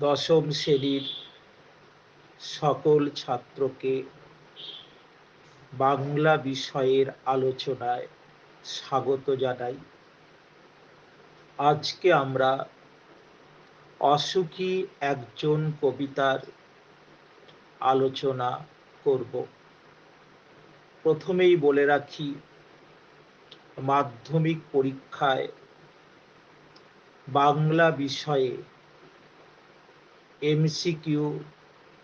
দশম শ্রেণীর সকল ছাত্রকে বাংলা বিষয়ের আলোচনায় স্বাগত জানাই। আজকে আমরা অসুখী একজন কবিতার আলোচনা করব। প্রথমেই বলে রাখি, মাধ্যমিক পরীক্ষায় বাংলা বিষয়ে এমসিকিউ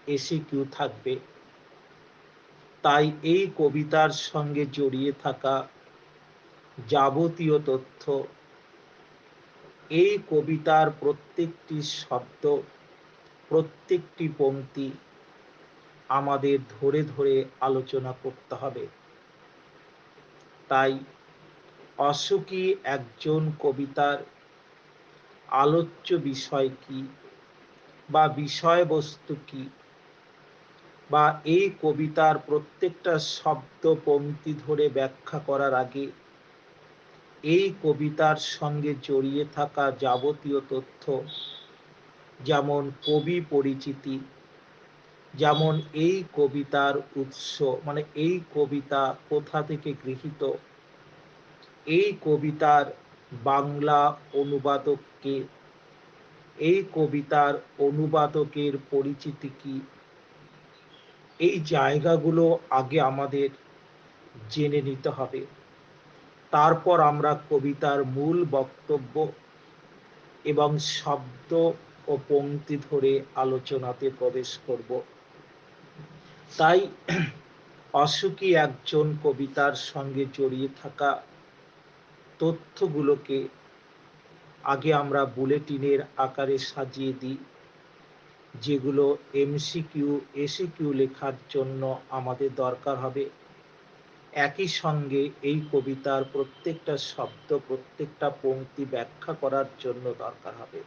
এসিকিউ থাকবে, তাই এই কবিতার সঙ্গে জড়িয়ে থাকা যাবতীয় তথ্য, এই কবিতার প্রত্যেকটি শব্দ, প্রত্যেকটি পংক্তি আমাদের ধরে ধরে আলোচনা করতে হবে। তাই অসুখী একজন কবিতার আলোচ্য বিষয় কি বা বিষয়বস্তু কি, বা এই কবিতার প্রত্যেকটা শব্দ পংক্তি ধরে ব্যাখ্যা করার আগে এই কবিতার সঙ্গে জড়িয়ে থাকা যাবতীয় তথ্য, যেমন কবি পরিচিতি, যেমন এই কবিতার উৎস, মানে এই কবিতা কোথা থেকে গৃহীত, এই কবিতার বাংলা অনুবাদক কে, এই কবিতার অনুবাদকের পরিচিতি কি, এই জায়গাগুলো আগে আমাদের জেনে নিতে হবে। তারপর আমরা কবিতার মূল বক্তব্য এবং শব্দ ও পংক্তি ধরে আলোচনাতে প্রবেশ করব। তাই অসুখী একজন কবিতার সঙ্গে জড়িয়ে থাকা তথ্যগুলোকে আগে আমরা বুলেটিনের আকারে সাজিয়ে দিই, যেগুলো এমসিকিউ এসিকিউ লেখার জন্য আমাদের দরকার হবে। একই সঙ্গে এই কবিতার প্রত্যেকটা শব্দ, প্রত্যেকটা পংক্তি ব্যাখ্যা করার জন্য দরকার হবে।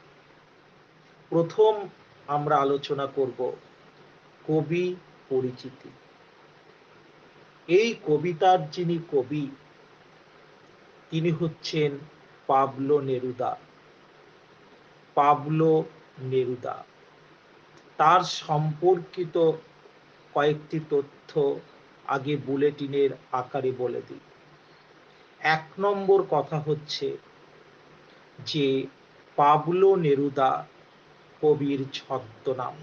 প্রথম আমরা আলোচনা করব কবি পরিচিতি। এই কবিতার যিনি কবি, তিনি হচ্ছেন পাবলো নেরুদা। পাবলো নেরুদা, তার সম্পর্কিত কয়েকটি তথ্য আগে বুলেটিনের আকারে বলে দিই। 1 নম্বর কথা হচ্ছে যে পাবলো নেরুদা কবির ছদ্মনাম।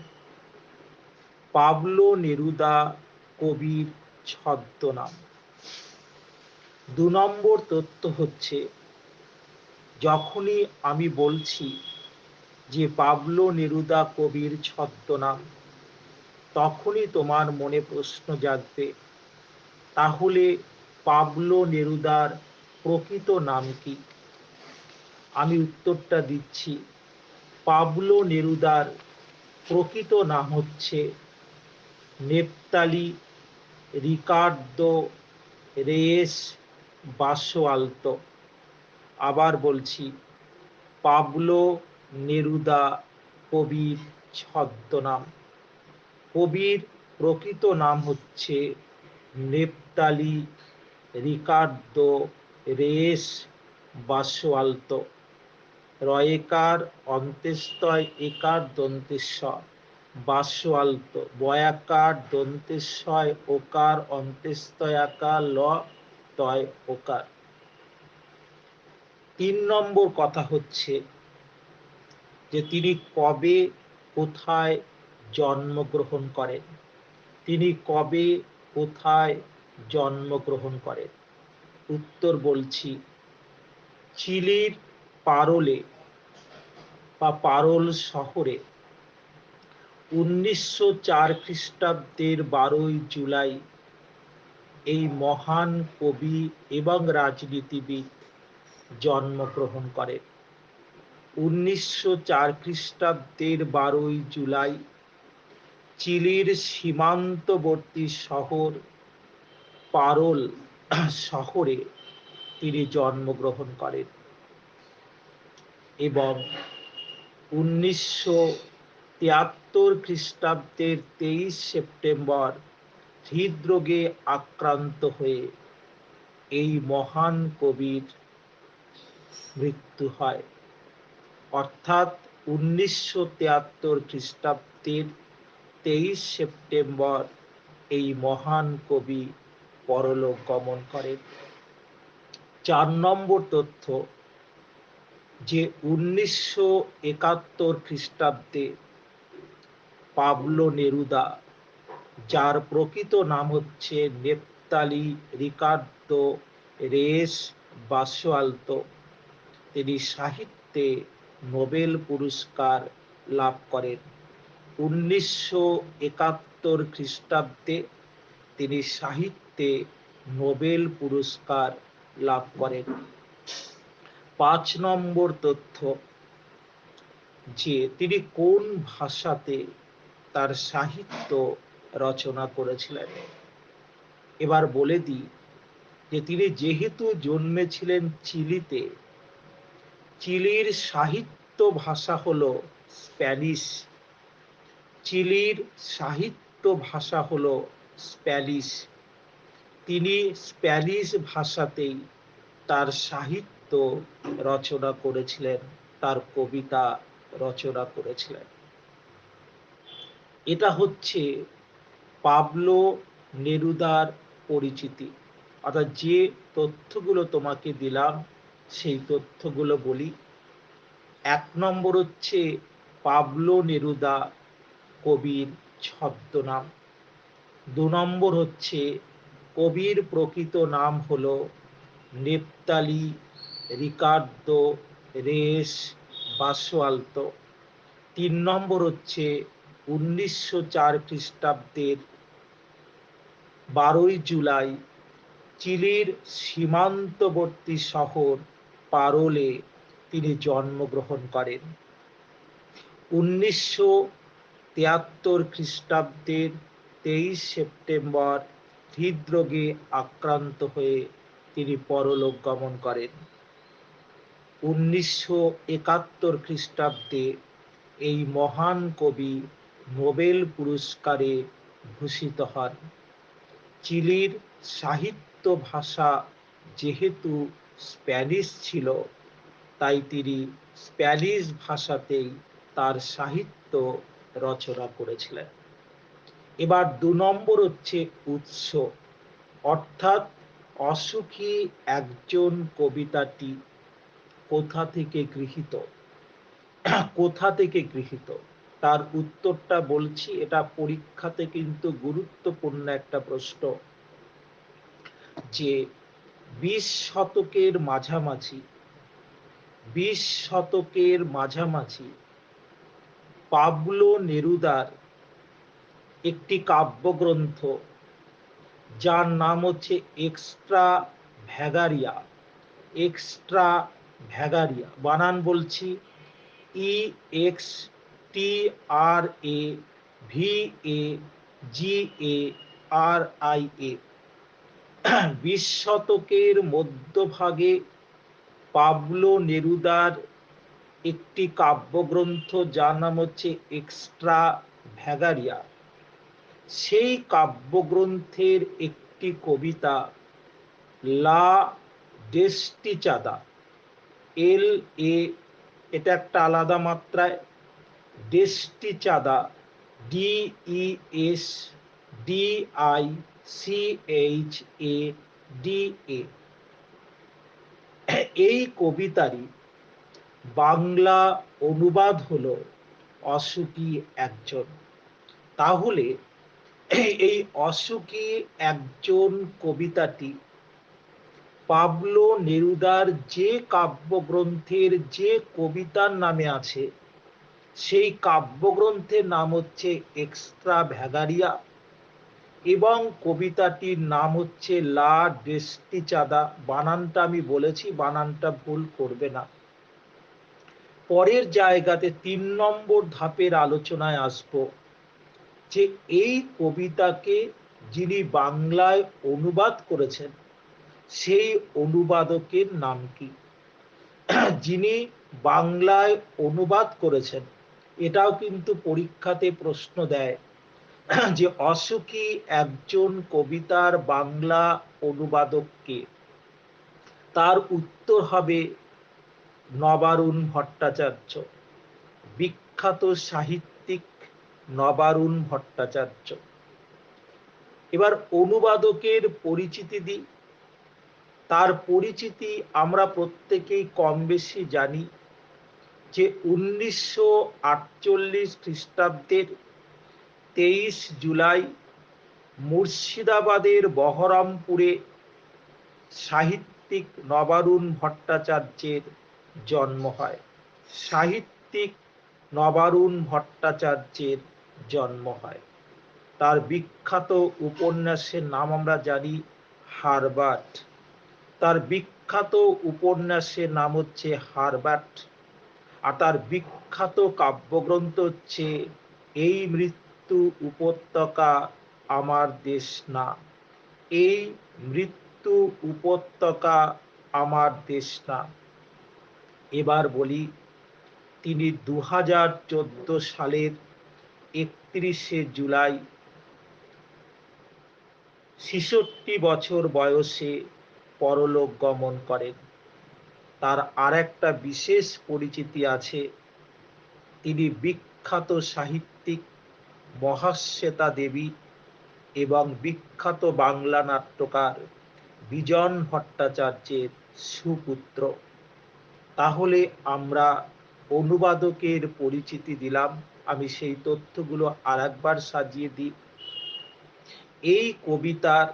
পাবলো নেরুদা কবির ছদ্মনাম। 2 নম্বর তথ্য হচ্ছে, যখনই আমি বলছি যে পাবলো নেরুদা কবির ছদ্মনাম, তখনই তোমার মনে প্রশ্ন জাগবে, তাহলে পাবলো নেরুদার প্রকৃত নাম কি? আমি উত্তরটা দিচ্ছি। পাবলো নেরুদার প্রকৃত নাম হচ্ছে নেপতালি রিকার্দো রেয়েস বাসোয়ালতো। আবার বলছি, পাবলো নেরুদা কবির ছদ্মনাম। কবির প্রকৃত নাম হচ্ছে নেপতালি রিকার্দো রেয়েস বাসোয়ালতো। রয়েকার অন্ত্যেষ্টয় একার দন্তেশ্বর, বাসোয়ালতো বয়াকার দন্তেশ্বয় ওকার অন্ত্যেষ্টয়াকার ল তয় ওকার। 3 নম্বর কথা হচ্ছে যে তিনি কবে কোথায় জন্মগ্রহণ করেন। তিনি কবে কোথায় জন্মগ্রহণ করেন? উত্তর বলছি, চিলির পারোলে বা পারোল শহরে 1904 খ্রিস্টাব্দের 12ই জুলাই এই মহান কবি এবং রাজনীতিবিদ জন্মগ্রহণ করেন। 1904 খ্রিস্টাব্দের 12ই জুলাই চিলির সীমান্তবর্তী শহর পারোল শহরে তিনি জন্মগ্রহণ করেন এবং 1973 খ্রিস্টাব্দের 23 সেপ্টেম্বর হৃদরোগে আক্রান্ত হয়ে এই মহান কবির মৃত্যু হয়। অর্থাৎ 1973 খ্রিস্টাব্দের 23 সেপ্টেম্বর এই মহান কবি পরলোক গমন করেন। 4 নম্বর তথ্য যে 1971 খ্রিস্টাব্দে পাবলো নেরুদা, যার প্রকৃত নাম হচ্ছে নেপতালি রিকার্দো রেস বাসোয়ালতো, তিনি সাহিত্যে নোবেল পুরস্কার লাভ করেন। 1971 খ্রিস্টাব্দে তিনি সাহিত্যে নোবেল পুরস্কার লাভ করেন। 5 নম্বর তথ্য যে তিনি কোন ভাষাতে তার সাহিত্য রচনা করেছিলেন। এবার বলে দিই যে তিনি যেহেতু জন্মেছিলেন চিলিতে, চিলির সাহিত্য ভাষা হলো স্প্যানিশ। চিলির সাহিত্য ভাষা হলো স্প্যানিশ। তিনি স্প্যানিশ ভাষাতেই তার সাহিত্য রচনা করেছিলেন, তার কবিতা রচনা করেছিলেন। এটা হচ্ছে পাবলো নেরুদার পরিচিতি। অর্থাৎ যে তথ্যগুলো তোমাকে দিলাম সেই তথ্যগুলো বলি। 1 নম্বর হচ্ছে পাবলো নেরুদা কবির ছদ্মনাম। 2 নম্বর হচ্ছে কবির প্রকৃত নাম হলো নেপতালি রিকার্দো রেস বাসোয়ালতো। 3 নম্বর হচ্ছে 1904 খ্রিস্টাব্দের 12 জুলাই চিলির সীমান্তবর্তী শহর পারোলে তিনি জন্মগ্রহণ করেন। 1973 খ্রিস্টাব্দের 23 সেপ্টেম্বর হৃদরোগে আক্রান্ত হয়ে তিনি পরলোক গমন করেন। 1971 খ্রিস্টাব্দে এই মহান কবি নোবেল পুরস্কারে ভূষিত হন। চিলির সাহিত্য ভাষা যেহেতু স্প্যানিশ ছিল, তাই তিনি স্প্যানিশ ভাষাতেই তার সাহিত্য রচনা করেছিলেন। এবার 2 নম্বর হচ্ছে উৎস, অর্থাৎ অসুখী একজন কবিতাটি কোথা থেকে গৃহীত। কোথা থেকে গৃহীত তার উত্তরটা বলছি। এটা পরীক্ষাতে কিন্তু গুরুত্বপূর্ণ একটা প্রশ্ন, যে 20 শতকের মাঝামাঝি পাবলো নেরুদার একটি কাব্যগ্রন্থ, যার নাম হচ্ছে এক্সট্রাভ্যাগারিয়া, বানান বলছি EXTRAVAGARIA। 20 শতকের মধ্যভাগে পাবলো নেরুদার একটি কাব্যগ্রন্থ, যার নাম হচ্ছে এক্সট্রাভ্যাগারিয়া, সেই কাব্যগ্রন্থের একটি কবিতা লা ডেস্টিচাদা, এটা একটা আলাদা মাত্রায়, ডেস্টিচাদা DESDICHADA, এই কবিতারই বাংলা অনুবাদ হলো অসুখী একজন। তাহলে এই অসুখী একজন কবিতাটি পাবলো নেরুদার যে কাব্যগ্রন্থের যে কবিতার নামে আছে, সেই কাব্যগ্রন্থের নাম হচ্ছে এক্সট্রাভ্যাগারিয়া এবং কবিতাটির নাম হচ্ছে লা ডেস্টিচাদা। বানানটা আমি বলেছি, বানানটা ভুল করবে না। পরের জায়গাতে 3 নম্বর ধাপের আলোচনায় আসব, যে এই কবিতাকে যিনি বাংলায় অনুবাদ করেছেন সেই অনুবাদকের নাম কি। যিনি বাংলায় অনুবাদ করেছেন, এটাও কিন্তু পরীক্ষাতে প্রশ্ন দেয় যে অসুখী একজন কবিতার বাংলা অনুবাদক কে। তার উত্তর হবে নবারুণ ভট্টাচার্য। বিখ্যাত সাহিত্যিক নবারুণ ভট্টাচার্য। এবার অনুবাদকের পরিচিতি দিই। তার পরিচিতি আমরা প্রত্যেকেই কম বেশি জানি যে 1948 খ্রিস্টাব্দের 23 জুলাই মুর্শিদাবাদের বহরমপুরে সাহিত্যিক নবারুণ ভট্টাচার্যের জন্ম হয়। সাহিত্যিক নবারুণ ভট্টাচার্যের জন্ম হয়। তার বিখ্যাত উপন্যাসের নাম আমরা জানি হারবার্ট। তার বিখ্যাত উপন্যাসের নাম হচ্ছে হারবার্ট। আর তার বিখ্যাত কাব্যগ্রন্থ হচ্ছে এই মৃত্যু উপত্যকা আমার দেশ না। এই মৃত্যু উপত্যকা আমার দেশ না। এবার বলি, তিনি 2014 সালের 31শে জুলাই 66 বছর বয়সে পরলোক গমন করেন। তার আর একটা বিশেষ পরিচিতি আছে, তিনি বিখ্যাত সাহিত্যিক মহাশ্বেতা দেবী এবং বিখ্যাত বাংলা নাট্যকার বিজন ভট্টাচার্যের সুপুত্র। তাহলে আমরা অনুবাদকের পরিচিতি দিলাম। আমি সেই তথ্যগুলো আরেকবার সাজিয়ে দিই। এই কবিতার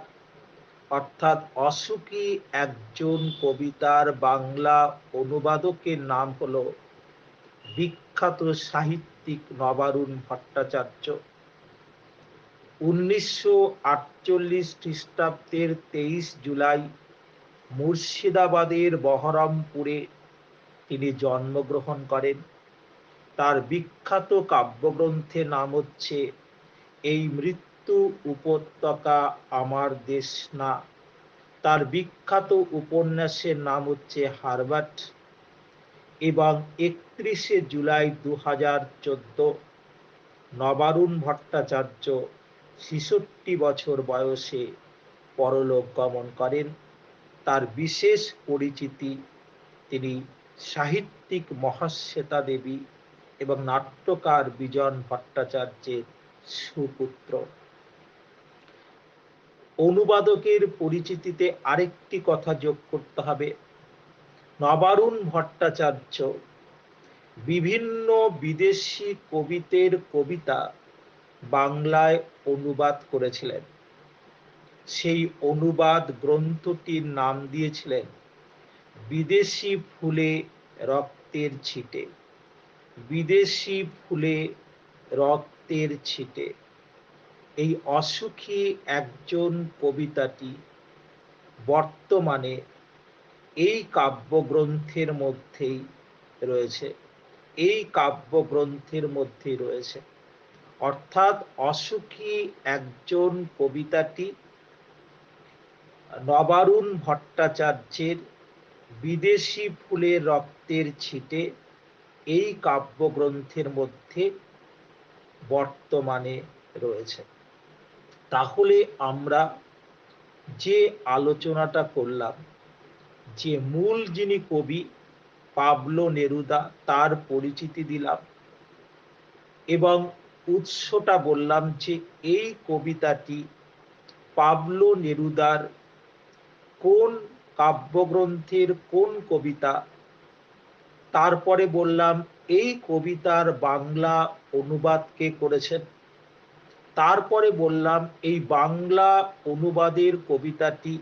অর্থাৎ অসুখী একজন কবিতার বাংলা অনুবাদকের নাম হলো বিখ্যাত সাহিত্যিক নবারুণ ভট্টাচার্য। 1948 খ্রিস্টাব্দের 23 জুলাই মুর্শিদাবাদের বহরমপুরে তিনি জন্মগ্রহণ করেন। তার বিখ্যাত কাব্যগ্রন্থের নাম হচ্ছে এই মৃত্যু উপত্যকা আমার দেশ না। তার বিখ্যাত উপন্যাসের নাম হচ্ছে হারবার্ট। এবং 31শে জুলাই 2014 নবারুণ ভট্টাচার্য 66 বছর বয়সে পরলোক গমন করেন। তার বিশেষ পরিচিতি, তিনি সাহিত্যিক মহাশ্বেতা দেবী এবং নাট্যকার বিজন ভট্টাচার্যের সুপুত্র। অনুবাদকের পরিচিতিতে আরেকটি কথা যোগ করতে হবে। নবারুণ ভট্টাচার্য বিভিন্ন বিদেশি কবিদের কবিতা বাংলায় অনুবাদ করেছিলেন। সেই অনুবাদ গ্রন্থটির নাম দিয়েছিলেন বিদেশি ফুলে রক্তের ছিটে। বিদেশি ফুলে রক্তের ছিটে। এই অসুখী একজন কবিতাটি বর্তমানে এই কাব্যগ্রন্থের মধ্যেই রয়েছে। এই কাব্যগ্রন্থের মধ্যেই রয়েছে। অর্থাৎ অসুখী একজন কবিতাটি নবারুণ ভট্টাচার্যের বিদেশি ফুলের রক্তের ছিটে এই কাব্যগ্রন্থের মধ্যে বর্তমানে রয়েছে। তাহলে আমরা যে আলোচনাটা করলাম, যে মূল যিনি কবি পাবলো নেরুদা, তার পরিচিতি দিলাম এবং উৎসটা বললাম যে এই কবিতাটি পাবলো নেরুদার কোন কাব্যগ্রন্থের কোন কবিতা। তারপরে বললাম এই কবিতার বাংলা অনুবাদ কে করেছেন। তারপরে বললাম এই বাংলা অনুবাদের কবিতাটি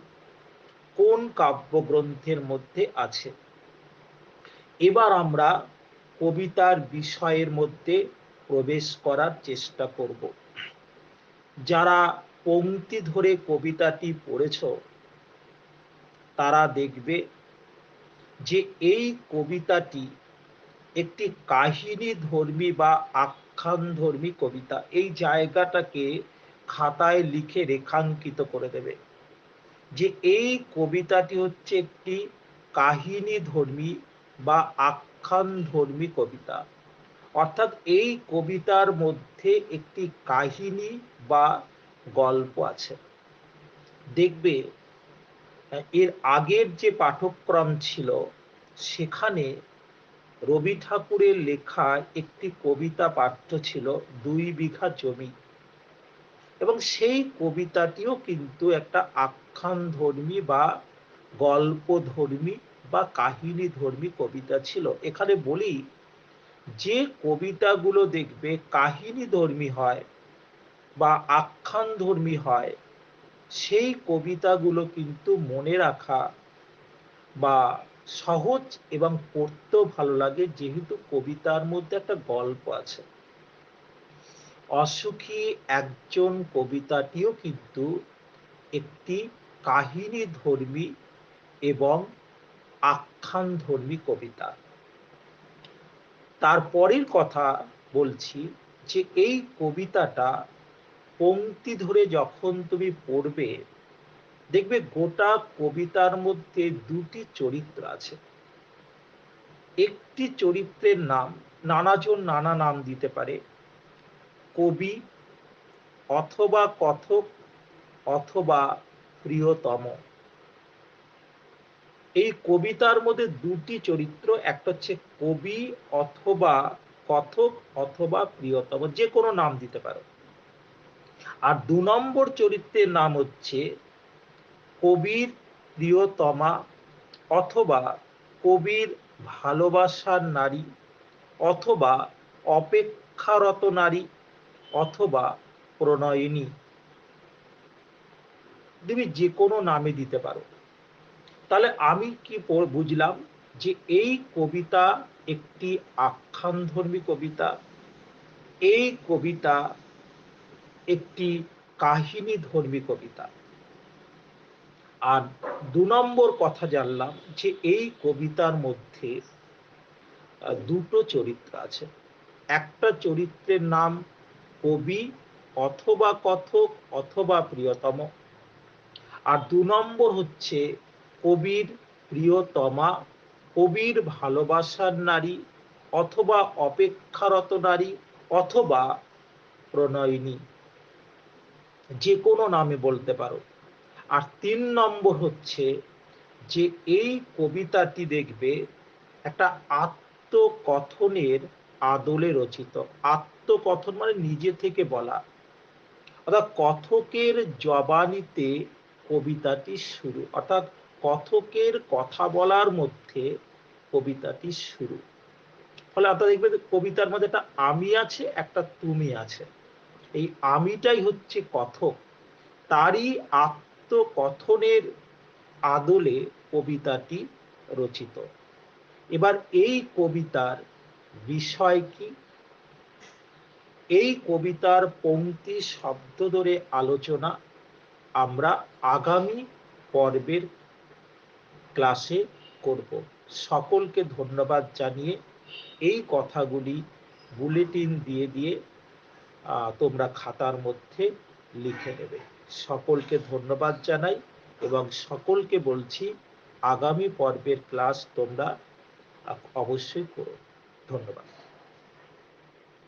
কোন কাব্যগ্রন্থের মধ্যে আছে। এবার আমরা কবিতার বিষয়ের মধ্যে প্রবেশ করার চেষ্টা করব। যারা পংক্তি ধরে কবিতাটি পড়েছ তারা দেখবে যে এই কবিতাটি একটি কাহিনী ধর্মী বা আখ্যান ধর্মী কবিতা। এই জায়গাটাকে খাতায় লিখে রেখাঙ্কিত করে দেবে যে এই কবিতাটি হচ্ছে একটি কাহিনী ধর্মী বা আখ্যান ধর্মী কবিতা। অর্থাৎ এই কবিতার মধ্যে একটি কাহিনী বা গল্প আছে। দেখবে এর আগের যে পাঠক্রম ছিল সেখানে রবি ঠাকুরের লেখা একটি কবিতা পাঠ্য ছিল ২ বিঘা জমি, এবং সেই কবিতাটিও কিন্তু একটা আখ্যানধর্মী বা গল্পধর্মী বা কাহিনীধর্মী কবিতা ছিল। এখানে বলি, যে কবিতাগুলো দেখবে কাহিনীধর্মী হয় বা আখ্যানধর্মী হয়, সেই কবিতাগুলো কিন্তু মনে রাখা বা সহজ এবং পড়তেও ভালো লাগে, যেহেতু কবিতার মধ্যে একটা গল্প আছে। অসুখী একজন কবিতাটিও কিন্তু একটি কাহিনীধর্মী এবং আখ্যানধর্মী কবিতা। তারপরের কথা বলছি, যে এই কবিতাটা পংক্তি ধরে যখন তুমি পড়বে, দেখবে গোটা কবিতার মধ্যে দুটি চরিত্র আছে। একটি চরিত্রের নাম, নানাজন নানা নাম দিতে পারে, কবি অথবা কথক অথবা প্রিয়তম। এই কবিতার মধ্যে দুটি চরিত্র, একটা হচ্ছে কবি অথবা কথক অথবা প্রিয়তম, যে কোনো নাম দিতে পারো। আর ২ নম্বর চরিত্রের নাম হচ্ছে কবির প্রিয়তমা অথবা কবির ভালোবাসার নারী অথবা অপেক্ষারত নারী অথবা প্রণয়িনী। তুমি যে কোনো নামে দিতে পারো। তাহলে আমি কি বুঝলাম, যে এই কবিতা একটি আখ্যানধর্মী কবিতা, এই কবিতা একটি কাহিনীধর্মী কবিতা। আর ২ নম্বর কথা জানলাম, যে এই কবিতার মধ্যে দুটো চরিত্র আছে। একটা চরিত্রের নাম কবি অথবা কথক অথবা প্রিয়তম, আর ২ নম্বর হচ্ছে কবির প্রিয়তমা, কবির ভালোবাসার নারী অথবা অপেক্ষারত নারী অথবা প্রণয়িনী, যে কোনো নামে বলতে পারো। আর ৩ নম্বর হচ্ছে, যে এই কবিতাটি দেখবে একটা আত্মকথনের আদলে রচিত। আত্মকথন মানে নিজে থেকে বলা, অর্থাৎ কথকের জবানিতে কবিতাটি শুরু, অর্থাৎ কথকের কথা বলার মধ্যে কবিতাটি শুরু। ফলে আপনারা দেখবেন কবিতার মধ্যে একটা আমি আছে, একটা তুমি আছে। এই আমিটাই হচ্ছে কথক, তারই আত্মকথনের আদলে কবিতাটি রচিত। এবার এই কবিতার বিষয় কি, এই কবিতার পংক্তি শব্দ ধরে আলোচনা আমরা আগামী পর্বের ক্লাসে করব। সকলকে ধন্যবাদ জানিয়ে এই কথাগুলি বুলেটিন দিয়ে দিয়ে তোমরা খাতার মধ্যে লিখে নেবে। সকলকে ধন্যবাদ জানাই এবং সকলকে বলছি আগামী পর্বের ক্লাস তোমরা অবশ্যই করো। ধন্যবাদ।